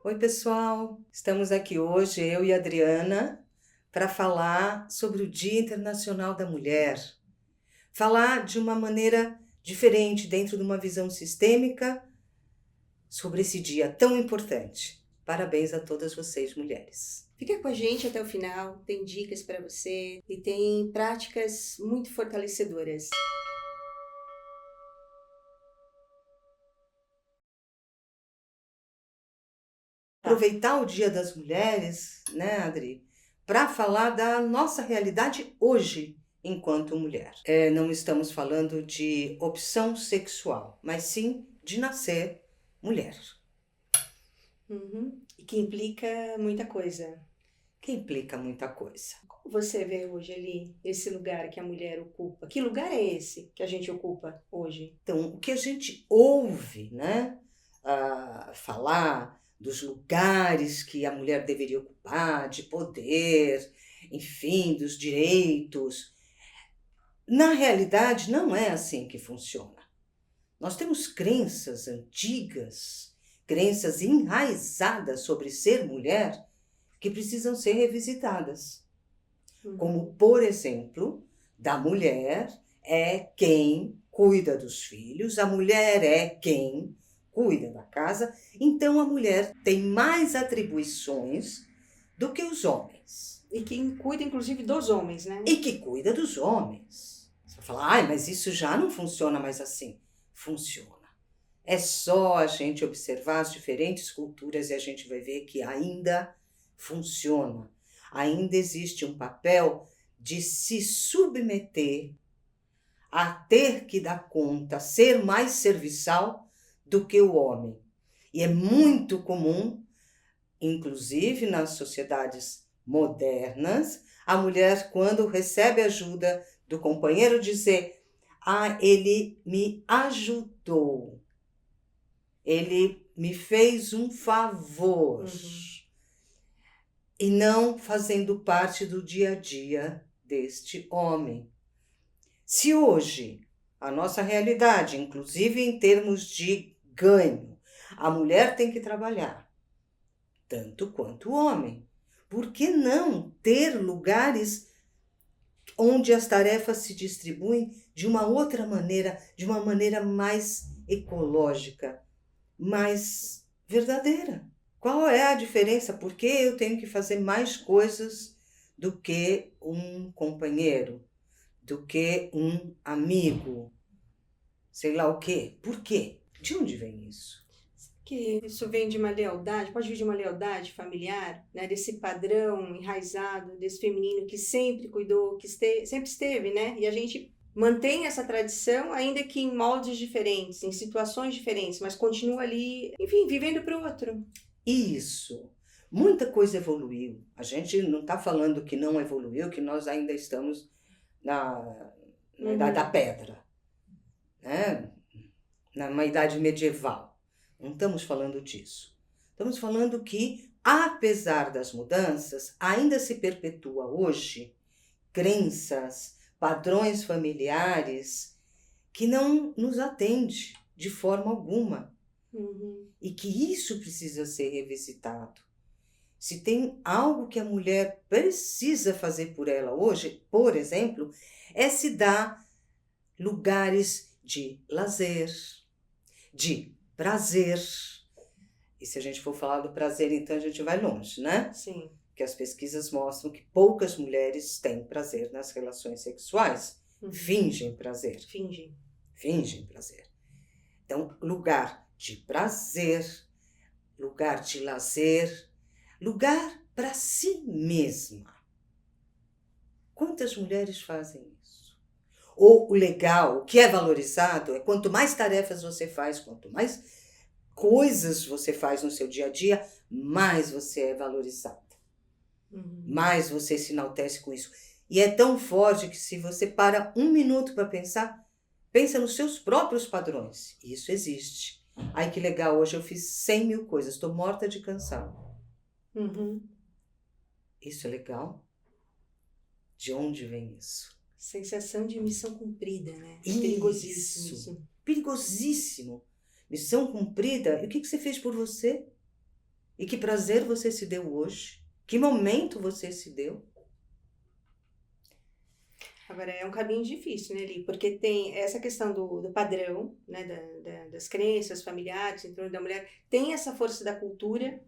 Oi, pessoal! Estamos aqui hoje, eu e a Adriana, para falar sobre o Dia Internacional da Mulher. Falar de uma maneira diferente, dentro de uma visão sistêmica, sobre esse dia tão importante. Parabéns a todas vocês, mulheres. Fica com a gente até o final, tem dicas para você e tem práticas muito fortalecedoras. Aproveitar o Dia das Mulheres, né, Adri, para falar da nossa realidade hoje enquanto mulher. Não estamos falando de opção sexual, mas sim de nascer mulher. E que implica muita coisa. Que implica muita coisa. Como você vê hoje ali esse lugar que a mulher ocupa? Que lugar é esse que a gente ocupa hoje? Então, o que a gente ouve, né, falar dos lugares que a mulher deveria ocupar, de poder, enfim, dos direitos, na realidade não é assim que funciona. Nós temos crenças antigas, crenças enraizadas sobre ser mulher que precisam ser revisitadas. Como, por exemplo, da mulher é quem cuida dos filhos, a mulher é quem cuida da casa, então a mulher tem mais atribuições do que os homens. E quem cuida, inclusive, dos homens, né? E que cuida dos homens. Você vai falar, ai, mas isso já não funciona mais assim. Funciona. É só a gente observar as diferentes culturas e a gente vai ver que ainda funciona. Ainda existe um papel de se submeter a ter que dar conta, ser mais serviçal do que o homem. E é muito comum, inclusive nas sociedades modernas, a mulher, quando recebe ajuda do companheiro, dizer: ah, ele me ajudou, ele me fez um favor. E não fazendo parte do dia a dia deste homem. Se hoje a nossa realidade, inclusive em termos de ganho, a mulher tem que trabalhar tanto quanto o homem, por que não ter lugares onde as tarefas se distribuem de uma outra maneira, de uma maneira mais ecológica, mais verdadeira? Qual é a diferença? Por que eu tenho que fazer mais coisas do que um companheiro, do que um amigo, sei lá o quê? Por quê? De onde vem isso? Que isso vem de uma lealdade, pode vir de uma lealdade familiar, né? Desse padrão enraizado, desse feminino que sempre cuidou, que sempre esteve, né? E a gente mantém essa tradição, ainda que em moldes diferentes, em situações diferentes, mas continua ali, enfim, vivendo para o outro. Isso. Muita coisa evoluiu. A gente não está falando que não evoluiu, que nós ainda estamos na idade da pedra, né? Na idade medieval. Não estamos falando disso. Estamos falando que, apesar das mudanças, ainda se perpetua hoje crenças, padrões familiares que não nos atende de forma alguma. E que isso precisa ser revisitado. Se tem algo que a mulher precisa fazer por ela hoje, por exemplo, é se dar lugares de lazer, de prazer. E se a gente for falar do prazer, então a gente vai longe, né? Sim. Porque as pesquisas mostram que poucas mulheres têm prazer nas relações sexuais. Fingem prazer. Fingem prazer. Então, lugar de prazer, lugar de lazer, lugar para si mesma. Quantas mulheres fazem isso? Ou o legal, o que é valorizado, é quanto mais tarefas você faz, quanto mais coisas você faz no seu dia a dia, mais você é valorizada. Mais você se enaltece com isso. E é tão forte que se você para um minuto para pensar, pensa nos seus próprios padrões. Isso existe. Ai, que legal, hoje eu fiz 100 mil coisas, estou morta de cansado. Isso é legal? De onde vem isso? Sensação de missão cumprida, né? Perigosíssimo isso. Perigosíssimo. Missão cumprida. E o que você fez por você? E que prazer você se deu hoje? Que momento você se deu? Agora, é um caminho difícil, né, Li? Porque tem essa questão do padrão, né, das crenças familiares em torno da mulher, tem essa força da cultura,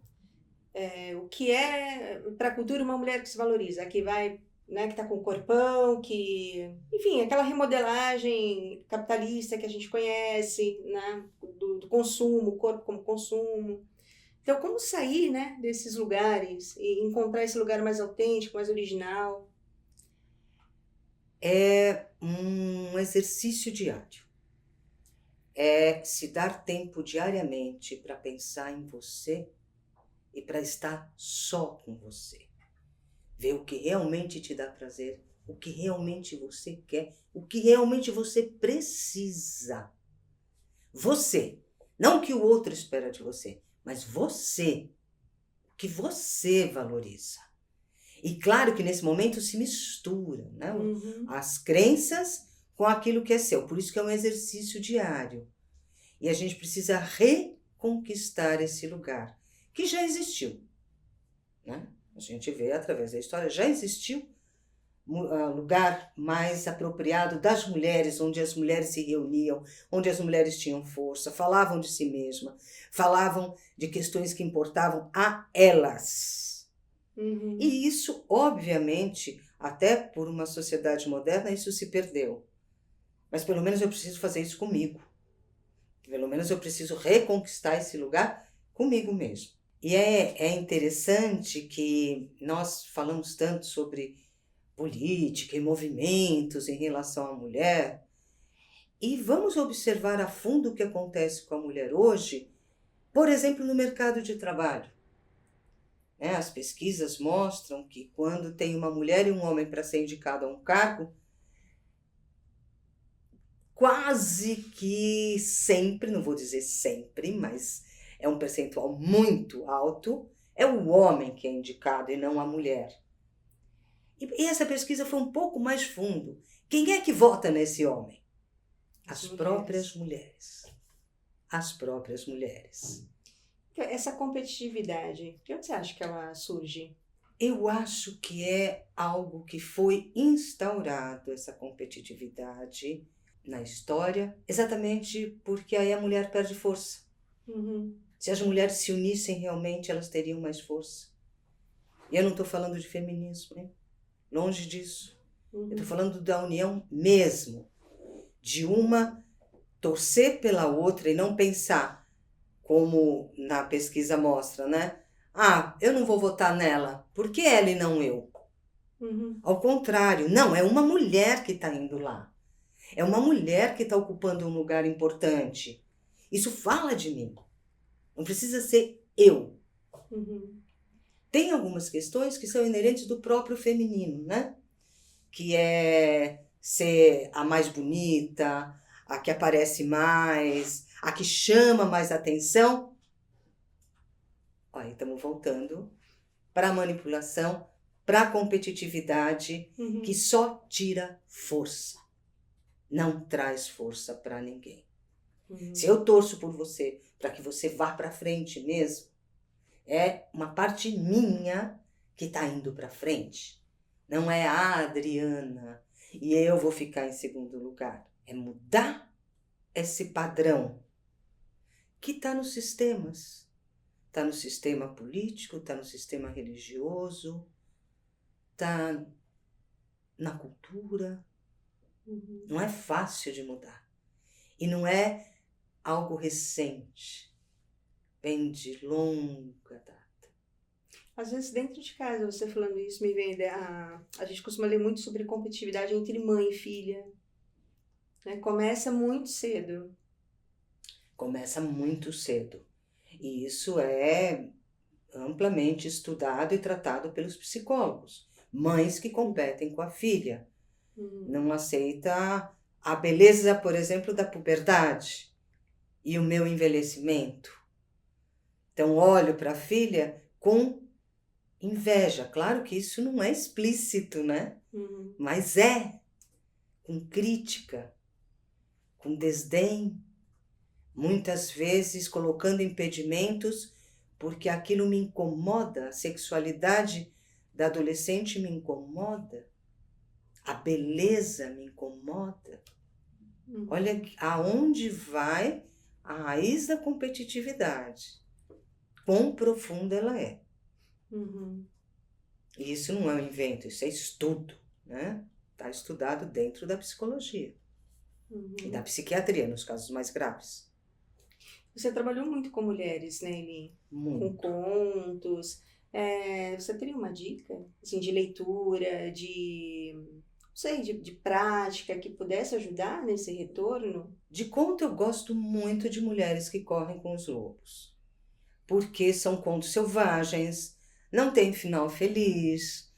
o que é, para a cultura, uma mulher que se valoriza, que vai, né, que tá com corpão, que, enfim, aquela remodelagem capitalista que a gente conhece, né, do consumo, o corpo como consumo. Então, como sair, né, desses lugares e encontrar esse lugar mais autêntico, mais original? É um exercício diário. É se dar tempo diariamente para pensar em você e para estar só com você. Ver o que realmente te dá prazer, o que realmente você quer, o que realmente você precisa. Você, não o que o outro espera de você, mas você, o que você valoriza. E claro que nesse momento se mistura, né? Uhum. As crenças com aquilo que é seu. Por isso que é um exercício diário. E a gente precisa reconquistar esse lugar, que já existiu, né? A gente vê através da história, já existiu lugar mais apropriado das mulheres, onde as mulheres se reuniam, onde as mulheres tinham força, falavam de si mesmas, falavam de questões que importavam a elas. Uhum. E isso, obviamente, até por uma sociedade moderna, isso se perdeu. Mas pelo menos eu preciso fazer isso comigo. Pelo menos eu preciso reconquistar esse lugar comigo mesmo. E é interessante que nós falamos tanto sobre política e movimentos em relação à mulher, e vamos observar a fundo o que acontece com a mulher hoje, por exemplo, no mercado de trabalho. As pesquisas mostram que quando tem uma mulher e um homem para ser indicado a um cargo, quase que sempre, não vou dizer sempre, mas é um percentual muito alto, é o homem que é indicado e não a mulher. E essa pesquisa foi um pouco mais fundo. Quem é que vota nesse homem? As próprias mulheres. As próprias mulheres. Então, essa competitividade, de onde você acha que ela surge? Eu acho que é algo que foi instaurado, essa competitividade, na história, exatamente porque aí a mulher perde força. Uhum. Se as mulheres se unissem realmente, elas teriam mais força. E eu não estou falando de feminismo, hein? Longe disso. Uhum. Eu estou falando da união mesmo. De uma torcer pela outra e não pensar, como na pesquisa mostra, né? Ah, eu não vou votar nela. Por que ela e não eu? Uhum. Ao contrário, não, é uma mulher que está indo lá. É uma mulher que está ocupando um lugar importante. Isso fala de mim. Não precisa ser eu. Uhum. Tem algumas questões que são inerentes do próprio feminino, né? Que é ser a mais bonita, a que aparece mais, a que chama mais atenção. Aí estamos voltando para a manipulação, para a competitividade, Uhum. que só tira força. Não traz força para ninguém. Uhum. Se eu torço por você para que você vá para frente mesmo, é uma parte minha que está indo para frente. Não é a Adriana e eu vou ficar em segundo lugar. É mudar esse padrão que está nos sistemas. Está no sistema político, está no sistema religioso, está na cultura. Uhum. Não é fácil de mudar. E não é algo recente. Vem de longa data. Às vezes, dentro de casa, você falando isso, me vem a gente costuma ler muito sobre competitividade entre mãe e filha. Né? Começa muito cedo. Começa muito cedo. E isso é amplamente estudado e tratado pelos psicólogos. Mães que competem com a filha. Não aceita a beleza, por exemplo, da puberdade e o meu envelhecimento. Então, olho para a filha com inveja. Claro que isso não é explícito, né? Uhum. Mas é com crítica, com desdém, muitas vezes colocando impedimentos porque aquilo me incomoda, a sexualidade da adolescente me incomoda, a beleza me incomoda. Olha aonde vai a raiz da competitividade. Quão profunda ela é. E isso não é um invento, isso é estudo, né? Está estudado dentro da psicologia e da psiquiatria, nos casos mais graves. Você trabalhou muito com mulheres, né, Eli? Muito. Com contos. Você teria uma dica, assim, de leitura, não sei, de prática que pudesse ajudar nesse retorno? De conto, eu gosto muito de Mulheres que Correm com os Lobos, porque são contos selvagens, não tem final feliz,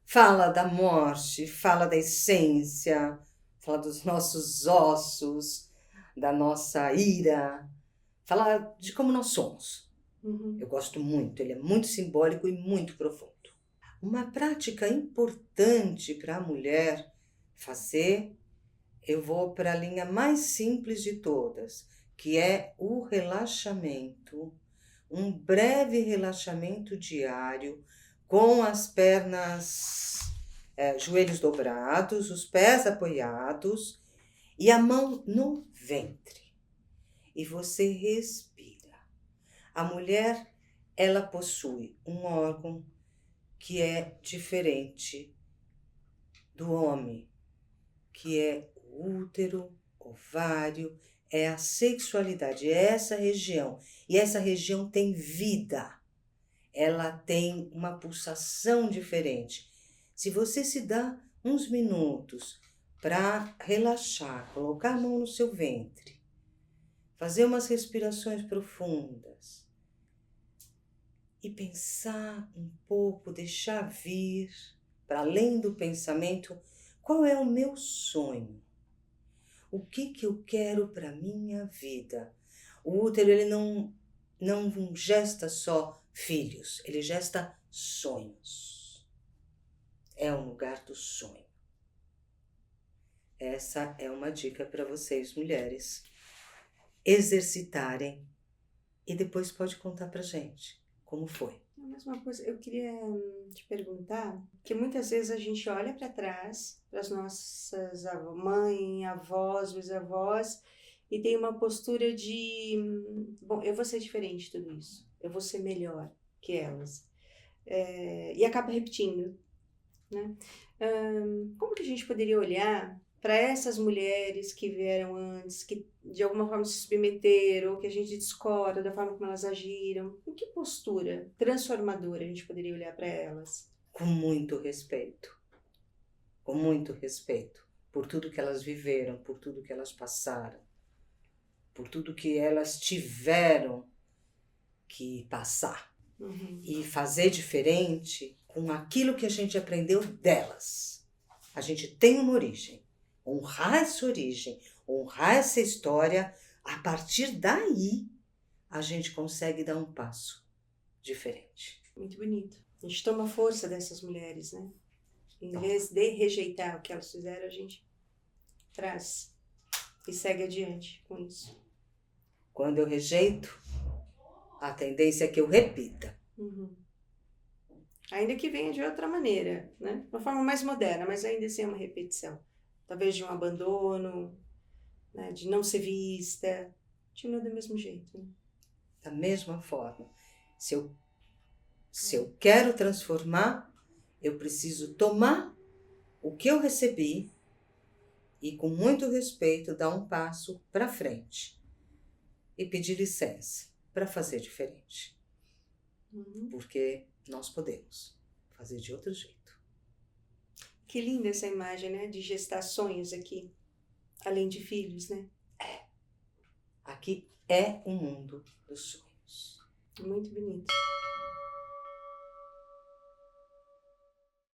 fala da morte, fala da essência, fala dos nossos ossos, da nossa ira, fala de como nós somos. Eu gosto muito, ele é muito simbólico e muito profundo. Uma prática importante para a mulher fazer, eu vou para a linha mais simples de todas, que é o relaxamento, um breve relaxamento diário, com as pernas, joelhos dobrados, os pés apoiados e a mão no ventre. E você respira. A mulher, ela possui um órgão que é diferente do homem, que é o útero, ovário, é a sexualidade, é essa região. E essa região tem vida, ela tem uma pulsação diferente. Se você se dá uns minutos para relaxar, colocar a mão no seu ventre, fazer umas respirações profundas e pensar um pouco, deixar vir, para além do pensamento, qual é o meu sonho? O que eu quero para minha vida? O útero, ele não gesta só filhos, ele gesta sonhos. É um lugar do sonho. Essa é uma dica para vocês, mulheres, exercitarem e depois pode contar pra gente como foi. A mesma coisa, eu queria te perguntar que muitas vezes a gente olha para trás, para as nossas mães, avós, bisavós, e tem uma postura de, bom, eu vou ser diferente de tudo isso, eu vou ser melhor que elas. E acaba repetindo, né? Como que a gente poderia olhar para essas mulheres que vieram antes, que de alguma forma se submeteram, ou que a gente discorda da forma como elas agiram? Em que postura transformadora a gente poderia olhar para elas? Com muito respeito por tudo que elas viveram, por tudo que elas passaram, por tudo que elas tiveram que passar. E fazer diferente com aquilo que a gente aprendeu delas. A gente tem uma origem. Honrar essa origem, honrar essa história, a partir daí a gente consegue dar um passo diferente. Muito bonito. A gente toma força dessas mulheres, né? Em vez de rejeitar o que elas fizeram, a gente traz e segue adiante com isso. Quando eu rejeito, a tendência é que eu repita. Ainda que venha de outra maneira, né? Uma forma mais moderna, mas ainda assim é uma repetição. Talvez de um abandono, né? De não ser vista. Continua do mesmo jeito, né? Da mesma forma. Se eu quero transformar, eu preciso tomar o que eu recebi e, com muito respeito, dar um passo para frente e pedir licença para fazer diferente. Porque nós podemos fazer de outro jeito. Que linda essa imagem, né? De gestações aqui, além de filhos, né? Aqui é o mundo dos sonhos. Muito bonito.